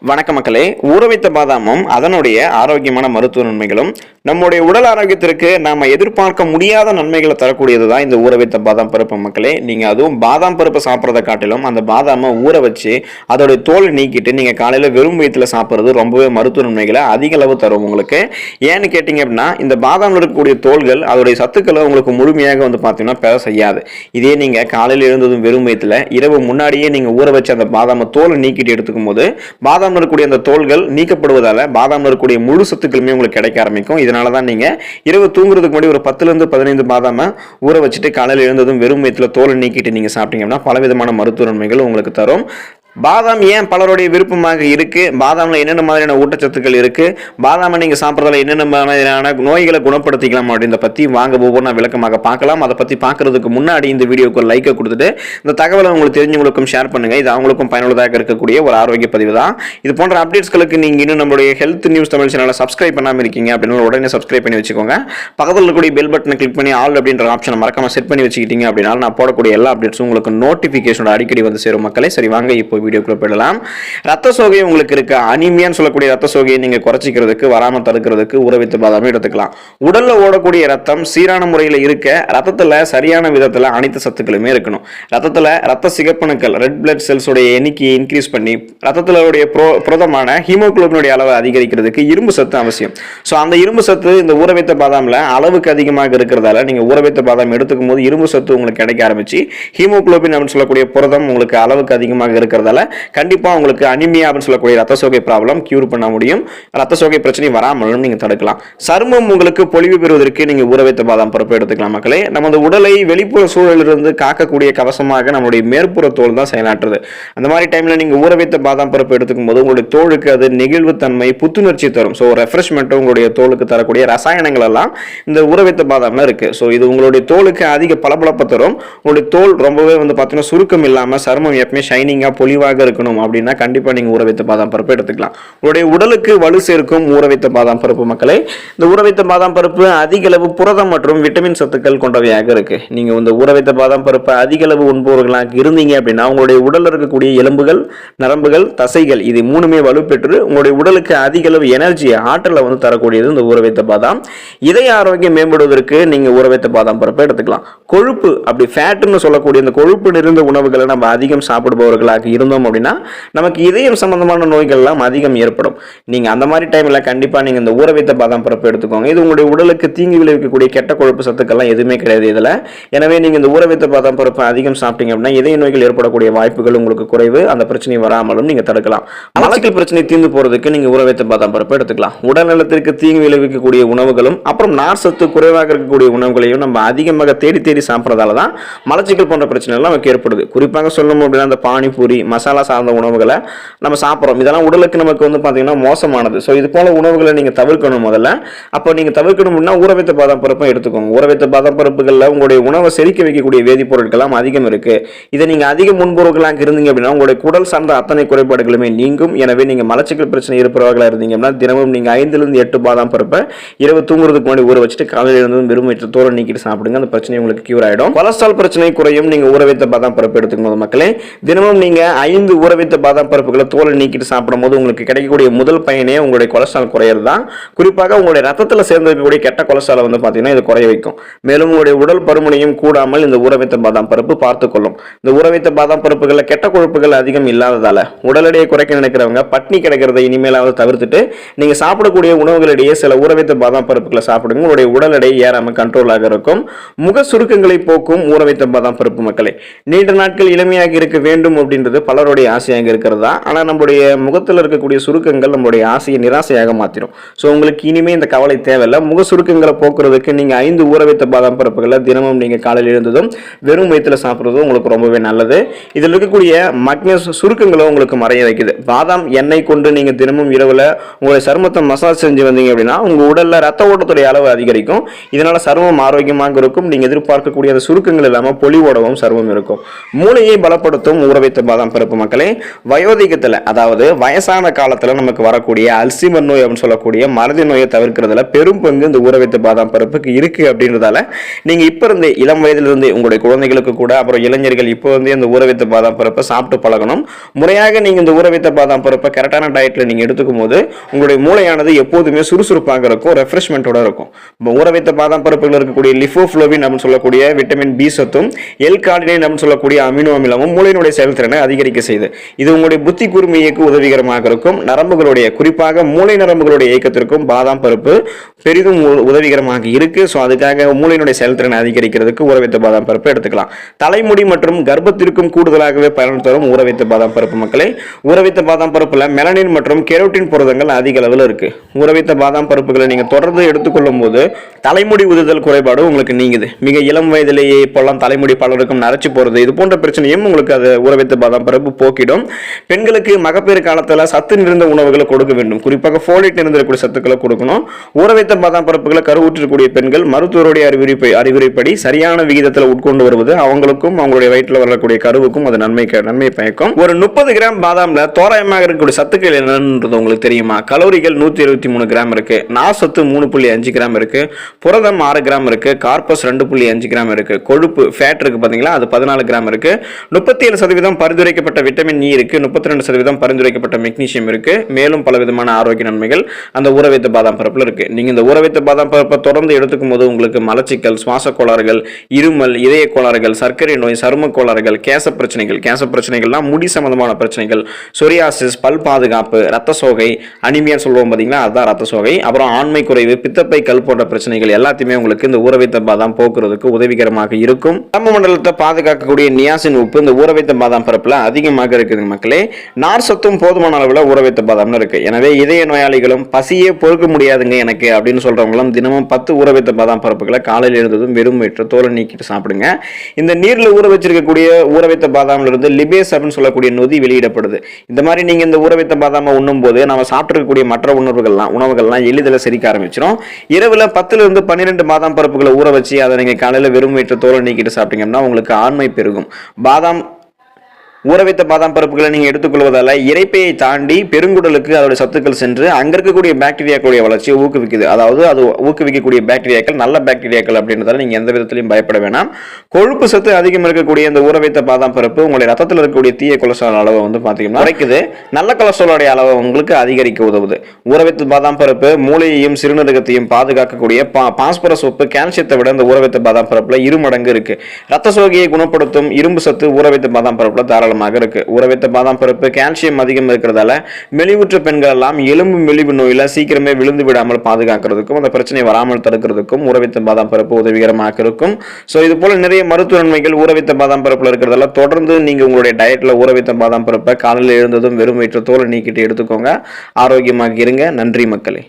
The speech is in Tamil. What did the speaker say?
வணக்க மக்களே. ஊற வைத்த பாதாமும் அதனுடைய ஆரோக்கியமான மருத்துவ நன்மைகளும் நம்முடைய உடல் ஆரோக்கியத்திற்கு நாம எதிர்பார்க்க முடியாத நன்மைகளை தரக்கூடியது தான் இந்த ஊற வைத்த பாதாம் பருப்பு மக்களே. நீங்க அதுவும் பாதாம் பருப்பு சாப்பிட்றத காட்டிலும் அந்த பாதாமை ஊற வச்சு அதோடைய தோல் நீக்கிட்டு நீங்க காலையில வெறும் வயிற்றுல சாப்பிட்றது ரொம்பவே மருத்துவ நன்மைகளை அதிக அளவு தரும் உங்களுக்கு. ஏன்னு கேட்டீங்க அப்படின்னா இந்த பாதாமில் இருக்கக்கூடிய தோல்கள் அதோடைய சத்துக்களை உங்களுக்கு முழுமையாக பார்த்தீங்கன்னா பெற செய்யாது. இதே நீங்க காலையில் எழுந்ததும் வெறும் வயிற்றுல இரவு முன்னாடியே நீங்க ஊற வச்சு அந்த பாதாமை தோலை நீக்கிட்டு எடுத்துக்கும் போது பாதாம் இருக்கக்கூடிய அந்த தோல்கள் நீக்கப்படுவதால பாதாம் இருக்கக்கூடிய முழு சத்துக்களுமே உங்களுக்கு கிடைக்க ஆரம்பிக்கும். இதனாலதான் நீங்க இரவு தூங்குறதுக்கு முன்னாடி ஒரு 10-15 பாதாம ஊற வச்சுட்டு காலையில் எழுந்ததும் வெறும் வயிற்றுல தோலை நீக்கிட்டு நீங்க சாப்பிட்டீங்கன்னா பலவிதமான மருத்துவ நன்மைகள் உங்களுக்கு தரும். பாதாம் ஏன் பலருடைய விருப்பமாக இருக்கு, பாதாம்ல என்னென்ன மாதிரியான ஊட்டச்சத்துக்கள் இருக்கு, பாதாமை நீங்க சாப்பிட்றதுல என்னென்ன மாதிரியான நோய்களை குணப்படுத்திக்கலாம் அப்படின்றத பத்தி வாங்க ஒவ்வொன்றா விளக்கமாக பார்க்கலாம். அதை பத்தி பார்க்கறதுக்கு முன்னாடி இந்த வீடியோக்கு ஒரு லைக்கை கொடுத்துட்டு இந்த தகவலை உங்களுக்கு தெரிஞ்சவங்களுக்கும் ஷேர் பண்ணுங்க. இது அவங்களுக்கும் பயனுள்ளதாக இருக்கக்கூடிய ஒரு ஆரோக்கிய பதிவு தான். இது போன்ற அப்டேட்ஸ்களுக்கு நீங்க இன்னும் நம்மளுடைய ஹெல்த் நியூஸ் தமிழ் சேனலை சப்ஸ்கிரைப் பண்ணாம இருக்கீங்க அப்படின்னு உடனே சப்ஸ்கிரைப் பண்ணி வச்சுக்கோங்க. பக்கத்தில் இருக்கக்கூடிய பெல் பட்டனை கிளிக் பண்ணி ஆல் அப்படின்ற ஆப்ஷனை மறக்காம செட் பண்ணி வச்சுக்கிட்டீங்க அப்படின்னா நான் போடக்கூடிய எல்லா அப்டேட்ஸும் உங்களுக்கு நோட்டிபிகேஷனோட அடிக்கடி வந்து சேரும் மக்களே. சரி வாங்க இப்போ வீடியோக்குள்ள போயிடலாம். ரத்த சோகை உங்களுக்கு இருக்கு, அனீமியான்னு சொல்லக்கூடிய ரத்த சோகையை நீங்க குறைச்சிக்கிறதுக்கு வராம தடுக்கிறதுக்கு ஊற வைத்த பாதாமை எடுத்துக்கலாம். உடல்ல ஓடக்கூடிய ரத்தம் சீரான முறையில் இருக்க ரத்தத்துல சரியான விதத்துல அனைத்து சத்துக்களுமே இருக்கணும். ரத்தத்துல ரத்த சிகப்பணுக்கள் ரெட் பிளட் செல்ஸோட எண்ணிக்கையை இன்க்ரீஸ் பண்ணி ரத்தத்துல புரதமான ஹீமோகுளோபினுடைய அளவை அதிகரிக்கிறதுக்கு இரும்பு சத்து அவசியம். ஸோ அந்த இரும்பு சத்து இந்த ஊற வைத்த பாதாம்ல அளவுக்கு அதிகமாக இருக்கிறதால நீங்க ஊற வைத்த பாதாம் எடுத்துக்கும் போது இரும்பு சத்து உங்களுக்கு கிடைக்க ஆரம்பிச்சு ஹீமோகுளோபின் அப்படின்னு சொல்லக்கூடிய புரதம் உங்களுக்கு அளவுக்கு அதிகமாக இருக்கிறதால கண்டிப்பா உங்களுக்கு அனிமியா அப்படின்னு சொல்லக்கூடிய ரத்த சோகை ப்ராப்ளம் கியூர் பண்ண முடியும். ரத்த சோகை பிரச்சனை வராமலும் நீங்க தடுக்கலாம். சருமம் உங்களுக்கு பொலிவு பெறுவதற்கு நீங்க ஊற வைத்த பாதாம் பருப்பு எடுத்துக்கலாம் மக்களே. நமது உடலை வெளிப்புற சூழலிலிருந்து காக்கக்கூடிய கவசமாக நம்முடைய மேற்புற தோல் தான் செயலாற்றுது. அந்த மாதிரி டைம்ல நீங்க ஊற வைத்த பாதாம் பருப்பு எடுத்துக்கும் போது உங்களுடைய தோலுக்கு அது நெகிழ்வு தன்மை புத்துணர்ச்சி தரும். ஸோ ரெஃப்ரெஷ்மெண்ட் உங்களுடைய தோலுக்கு தரக்கூடிய ரசாயனங்கள் எல்லாம் இந்த ஊற வைத்த பாதாம்ல இருக்கு. ஸோ இது உங்களுடைய தோலுக்கு அதிக பளபளப்பு தரும். உங்களுடைய தோல் ரொம்பவே பார்த்தீங்கன்னா சுருக்கம் இல்லாம சருமம் எப்பவுமே ஷைனிங்கா பொலிவாக இருக்கணும் அப்படின்னா கண்டிப்பா நீங்க ஊற வைத்த பாதாம் பருப்பு எடுத்துக்கலாம். உங்களுடைய உடலுக்கு வலு சேர்க்கும் ஊற வைத்த பாதாம் பருப்பு மக்களே. இந்த ஊற வைத்த பாதாம் பருப்பு அதிக அளவு புரதம் மற்றும் விட்டமின் சத்துக்கள் கொண்டவையாக இருக்கு. நீங்க இந்த ஊற வைத்த பாதாம் பருப்பு அதிக அளவு உண்பவர்களாக இருந்தீங்க அப்படின்னா உங்களுடைய உடல்ல இருக்கக்கூடிய எலும்புகள், நரம்புகள், தசைகள் இது மூணுமே வலுப்பெற்று உங்களுடைய உடலுக்கு அதிக அளவு எனர்ஜி ஆற்றலை தரக்கூடியது இந்த ஊற வைத்த பாதாம். இதய ஆரோக்கியம் மேம்படுவதற்கு நீங்க ஊற வைத்த பாதாம் பருப்பு எடுத்துக்கலாம். கொழுப்பு அப்படி ஃபேட்னு சொல்லக்கூடிய இந்த கொழுப்பு நிறைந்த உணவுகளை நம்ம அதிகம் சாப்பிடுபவர்களாக இருந்தோம் அப்படின்னா நமக்கு இதயம் சம்பந்தமான நோய்கள் எல்லாம் அதிகம் ஏற்படும். நீங்க அந்த மாதிரி டைம்ல கண்டிப்பா நீங்க இந்த ஊற வைத்த பாதாம் பருப்பு எடுத்துக்கோங்க. இது உங்களுடைய உடலுக்கு தீங்கு விளைவிக்கக்கூடிய கெட்ட கொழுப்பு சத்துக்கள்லாம் எதுவுமே கிடையாது இதுல. எனவே நீங்க இந்த ஊற வைத்த பாதாம் பருப்பு அதிகம் சாப்பிட்டீங்க அப்படின்னா இதய நோய்கள் ஏற்படக்கூடிய வாய்ப்புகள் உங்களுக்கு குறைவு. அந்த பிரச்சனை வராமலும் நீங்க தடுக்கலாம். மலச்சிக்கல் பிரச்சனை தீர்ந்து போறதுக்கு நீங்க ஊற வைத்த பாதாம் பருப்பு எடுத்துக்கலாம். உடல் நலத்திற்கு தீங்கு விளைவிக்கக்கூடிய உணவுகளும் அப்புறம் நார் சத்து குறைவாக இருக்கக்கூடிய உணவுகளையும் நம்ம அதிகமாக தேடி தேடி சாப்பிட்றதால தான் மலச்சிக்கல் போன்ற பிரச்சனை எல்லாம் நமக்கு ஏற்படுது. குறிப்பாக சொல்லணும் அப்படின்னா அந்த பானிபூரி மசாலா சார்ந்த உணவுகளை நம்ம சாப்பிட்றோம். இதெல்லாம் உடலுக்கு நமக்கு பார்த்தீங்கன்னா மோசமானது. ஸோ இது போல உணவுகளை நீங்க தவிர்க்கணும் முதல்ல. அப்போ நீங்க தவிர்க்கணும் அப்படின்னா ஊற வைத்த பாதாம் பருப்பை எடுத்துக்கோங்க. ஊற வைத்த பாதாம் பருப்புகளில் உங்களுடைய உணவை செரிக்க வைக்கக்கூடிய வேதிப்பொருட்கள் அதிகம் இருக்கு. இதை நீங்க அதிக முன்பொருட்களாக இருந்தீங்க அப்படின்னா உங்களுடைய குடல் சார்ந்த அத்தனை குறைபாடுகளுமே நீங்கும். எனவே நீங்க மலச்சிக்கல் பிரச்சனை இருப்பவர்களாக இருந்தீங்க அப்படின்னா தினமும் நீங்க 5-8 பாதாம் பருப்பை இரவு தூங்குறதுக்கு முன்னாடி ஊற வச்சுட்டு காலையில் இருந்து வெறும் வயிற்று தோலை நீக்கிட்டு சாப்பிடுங்க. அந்த பிரச்சனை உங்களுக்கு கியூர் ஆயிடும். கொலஸ்ட்ரால் பிரச்சனை குறையும் நீங்க ஊற வைத்த பாதாம் பருப்பு எடுத்துக்கும் போது மக்களே. தினமும் நீங்க 5 ஊற வைத்த பாதாம் பருப்புகளை தோலை நீக்கிட்டு சாப்பிடும் போது உங்களுக்கு கிடைக்கக்கூடிய முதல் பயனே உங்களுடைய கொலஸ்ட்ரால் குறையிறது தான். குறிப்பாக உங்களுடைய ரத்தத்தில் சேர்ந்திருக்கக்கூடிய கெட்ட கொலஸ்ட்ரால் பார்த்தீங்கன்னா இது குறைய வைக்கும். மேலும் உங்களுடைய உடல் பருமனையும் கூடாமல் இந்த ஊற வைத்த பாதாம் பருப்பு பார்த்துக்கொள்ளும். இந்த ஊற வைத்த பாதாம் பருப்புகளில் கெட்ட கொழுப்புகள் அதிகம் இல்லாததால உடல் எடையை குறைக்க நினைக்கிறவங்க பட்னி கிடைக்கிறத இனிமேலாவது தவிர்த்துட்டு நீங்க சாப்பிடக்கூடிய உணவுகளிடையே சில ஊற வைத்த பாதாம் பருப்புகளை சாப்பிடுங்க. உங்களுடைய உடல் எடை ஏறாமல் கண்ட்ரோலாக இருக்கும். முக சுருக்கங்களை போக்கும் ஊற வைத்த பாதாம் பருப்பு மக்களே. நீண்ட நாட்கள் இளமையாக இருக்க வேண்டும் அப்படின்றது பலருடைய ஆசையாக இருக்கிறதா. ஆனால் நம்முடைய முகத்தில் இருக்கக்கூடிய சுருக்கங்கள் நம்முடைய ஆசையை நிராசையாக மாத்திரும். ஸோ உங்களுக்கு இனிமே இந்த கவலை தேவையில்லை. முக சுருக்கங்களை போக்குறதுக்கு நீங்க 5 ஊற வைத்த பாதாம் பருப்புகளை தினமும் நீங்க காலையில் எழுந்ததும் வெறும் வயிற்றுல சாப்பிட்றதும் உங்களுக்கு ரொம்பவே நல்லது. இதில் இருக்கக்கூடிய மக்னீஸ் சுருக்கங்களை உங்களுக்கு மறைய வைக்குது. பாதாம் எண்ணெய் கொண்டு நீங்க தினமும் இரவுல உங்களுடைய சருமத்தை மசாஜ் செஞ்சு வந்தீங்க அப்படின்னா உங்க உடல்ல ரத்த ஓட்டத்துடைய அளவு அதிகரிக்கும். இதனால சருமம் ஆரோக்கியமாக இருக்கும். நீங்க எதிர்பார்க்கக்கூடிய அந்த சுருக்கங்கள் இல்லாம பொலிவோடவும் சருமம் இருக்கும். மூளையை பலப்படுத்தும் ஊற வைத்த பாதாம் பருப்பு பருப்பு மக்களே, வயோதிகத்துல அதாவது வயசான காலத்துல நமக்கு வரக்கூடிய அல்சைமர் நோய் அப்படின்னு சொல்லக்கூடிய மறதி நோயை தவிர்க்கிறதுல பெரும் பங்கு இந்த ஊற வைத்த பாதாம் பருப்புக்கு இருக்கு அப்படின்றதால நீங்க இப்ப இருந்தே இளம் வயதிலிருந்து உங்களுடைய குழந்தைகளுக்கு கூட அப்புறம் இளைஞர்கள் இப்போ வந்து இந்த ஊற வைத்த பாதாம் பருப்பை சாப்பிட்டு பழகணும். முறையாக நீங்க இந்த ஊற வைத்த பாதாம் பருப்பை கரெக்டான டயட்ல நீங்க எடுத்துக்கும் போது உங்களுடைய மூளையானது எப்போதுமே சுறுசுறுப்பாக இருக்கும், ரெஃப்ரெஷ்மெண்டோட இருக்கும். ஊற வைத்த பாதாம் பருப்புகள் இருக்கக்கூடிய லிஃபோஃப்ளோவின் அப்படின்னு சொல்லக்கூடிய விட்டமின் பி சத்தும் எல் கார்டினைன் அப்படின்னு சொல்லக்கூடிய அமினோ அமிலமும் மூளையினுடைய செயல்திறனை அதிகரிக்க செய்து இது உங்களுடைய புத்தி கூர்மைக்கு உதவிகரமாக இருக்கும். நரம்புகளுடைய குறிப்பாக மூளை நரம்புகளுடைய இயக்கத்திற்கும் பாதாம் பருப்பு பெரிதும் உதவிகரமாக இருக்கு. ஸோ அதுக்காக மூளையினுடைய செயல்திறனை அதிகரிக்கிறதுக்கு ஊற வைத்த பாதாம் பருப்பு எடுத்துக்கலாம். தலைமுடி மற்றும் கர்ப்பத்திற்கும் கூடுதலாகவே பயன் தரும் ஊற வைத்த பாதாம் பருப்பு மக்களை. ஊற வைத்த பாதாம் பருப்புல மெலனின் மற்றும் கெரோட்டின் புரதங்கள் அதிக அளவில் இருக்கு. ஊற வைத்த பாதாம் பருப்புகளை நீங்க தொடர்ந்து எடுத்துக்கொள்ளும் போது தலைமுடி உதிர்தல் குறைபாடு உங்களுக்கு நீங்குது. மிக இளம் வயதிலேயே இப்பெல்லாம் தலைமுடி பலருக்கும் நரைச்சு போறது இது போன்ற பிரச்சனையும் உங்களுக்கு அது ஊற வைத்த பாதாம் பருப்பு போக்கிடும். பெண்களுக்கு மகப்பேறு காலத்துல சத்து நிறைந்த உணவுகளை கொடுக்க வேண்டும். குறிப்பாக ஃபோலேட் நிறைந்திருக்கக்கூடிய சத்துக்களை கொடுக்கணும். ஊற வைத்த பாதாம் பருப்புகளை கருவுற்றக்கூடிய பெண்கள் மருத்துவருடைய அறிவுரைப்படி சரியான விகிதத்தில் உட்கொண்டு வருவது அவங்களுக்கும் அவங்களுடைய வயிற்றில் வரக்கூடிய கருவுக்கும் அது நன்மை பயக்கும். ஒரு 30 கிராம் பாதாம்ல தோராயமாக இருக்கக்கூடிய சத்துக்கள் என்னன்றது உங்களுக்கு தெரியுமா? கலோரிகள் 123 கிராம் இருக்கு, நார் சத்து 3.5 கிராம் இருக்கு, புரதம் 6 கிராம் இருக்கு, கார்பஸ் 2.5 கிராம் இருக்கு, கொழுப்பு ஃபேட் இருக்கு பாத்தீங்களா, அது 14 கிராம் இருக்கு, 37% பரிந்துரைக்கப்பட்ட விட்டமின் இ இருக்கு, 32% பரிந்துரைக்கப்பட்ட மெக்னீசியம் இருக்கு. மேலும் பல விதமான ஆரோக்கிய நன்மைகள் அந்த ஊற வைத்த பாதாம் பருப்புல இருக்கு. நீங்க இந்த ஊற வைத்த பாதாம் பருப்பை தொடர்ந்து எடுத்துக்கும் போது உங்களுக்கு மலச்சிக்கல், சுவாச கோளாறுகள், இருமல், இதய கோளாறுகள், சர்க்கரை நோய், சரும கோளாறுகள், கேச பிரச்சனைகள்னா முடி சம்பந்தமான பிரச்சனைகள், சொரியாசிஸ், பல் பாதுகாப்பு, ரத்த சோகை, அனிமியா சொல்லுவோம் பாத்தீங்களா, அதுதான் ரத்த சோகை, அப்புறம் ஆண்மை குறைவு, பித்தப்பை கல் போன்ற பிரச்சனைகள் எல்லாத்தையுமே உங்களுக்கு இந்த ஊற வைத்த பாதாம் போக்குறதுக்கு உதவிகரமாக இருக்கும். நம்ம மண்டலத்தை பாதுகாக்கக்கூடிய நியாசின் உப்பு இந்த ஊற வைத்த பாதாம் பருப்புல அதிகமாக இருக்குது மக்களே. நார் சத்தும் போதுமான அளவில் ஊற வைத்த பாதாம்னு இருக்கு. எனவே இதய நோயாளிகளும் பசியே பொறுக்க முடியாதுங்க எனக்கு அப்படின்னு சொல்றவங்களும் தினமும் 10 ஊற வைத்த பாதாம் பருப்புகளை காலையில் இருந்ததும் வெறும் வயிற்று தோலை நீக்கிட்டு சாப்பிடுங்க. இந்த நீர்ல ஊற வச்சிருக்கக்கூடிய ஊற வைத்த பாதாம்ல இருந்து லிபேஸ் அப்படின்னு சொல்லக்கூடிய நொதி வெளியிடப்படுது. இந்த மாதிரி நீங்க இந்த ஊற வைத்த பாதாம உண்ணும் போது நம்ம சாப்பிட்டிருக்கக்கூடிய மற்ற உணவுகள்லாம் எளிதில் செரிக்க ஆரம்பிச்சிடும். இரவுல 10 இருந்து 12 பாதாம் பருப்புகளை ஊற வச்சு அதை நீங்க காலையில வெறும் வயிற்று தோலை நீக்கிட்டு சாப்பிட்டீங்கன்னா உங்களுக்கு ஆண்மை பெருகும். ஊற வைத்த பாதாம் பருப்புகளை நீங்க எடுத்துக்கொள்வதால இரைப்பையை தாண்டி பெருங்குடலுக்கு அதோட சத்துக்கள் சென்று அங்க இருக்கக்கூடிய பாக்டீரியாக்களுடைய வளர்ச்சியை ஊக்குவிக்குது. அதாவது அது ஊக்குவிக்கக்கூடிய பாக்டீரியாக்கள் நல்ல பாக்டீரியாக்கள் அப்படின்றதால நீங்க எந்த விதத்திலையும் பயப்பட வேணாம். கொழுப்பு சத்து அதிகம் இருக்கக்கூடிய இந்த ஊற வைத்த பாதாம் பருப்பு உங்களுடைய ரத்தத்தில் இருக்கக்கூடிய தீய கொலஸ்ட்ரால் அளவை வந்து பாத்தீங்கன்னா குறைக்குது. நல்ல கொலஸ்ட்ராலோடைய அளவை உங்களுக்கு அதிகரிக்க உதவுது. ஊற வைத்த பாதாம் பருப்பு மூளையையும் சிறுநீரகத்தையும் பாதுகாக்கக்கூடிய பாஸ்பரஸ் உப்பு கால்சியத்தை விட இந்த ஊற வைத்த பாதாம் பருப்புல 2 மடங்கு இருக்கு. ரத்த சோகையை குணப்படுத்தும் இரும்பு சத்து ஊற வைத்த பாதாம் பருப்புல தாராளமாக இருக்கு. ஊற வைத்த பாதாம் பருப்பு கால்சியம் அதிகம் இருக்கிறதால மெலிவுற்ற பெண்கள் எல்லாம் எலும்பு மெலிவு நோயில சீக்கிரமே விழுந்து விடாமல் பாதுகாக்கிறதுக்கும் அந்த பிரச்சனை வராமல் தடுக்கிறதுக்கும் ஊற வைத்த பாதாம் பருப்பு உதவிகரமாக இருக்கும். சோ இது போல நிறைய மருத்துவ நன்மைகள் ஊற வைத்த பாதாம் பருப்புல இருக்கிறதால தொடர்ந்து நீங்க உங்களுடைய டயட்ல ஊற வைத்த பாதாம் பருப்பை காலையில் எழுந்ததும் வெறும் வயிற்று தோலை நீக்கிட்டு எடுத்துக்கோங்க. ஆரோக்கியமாக இருங்க. நன்றி மக்களே.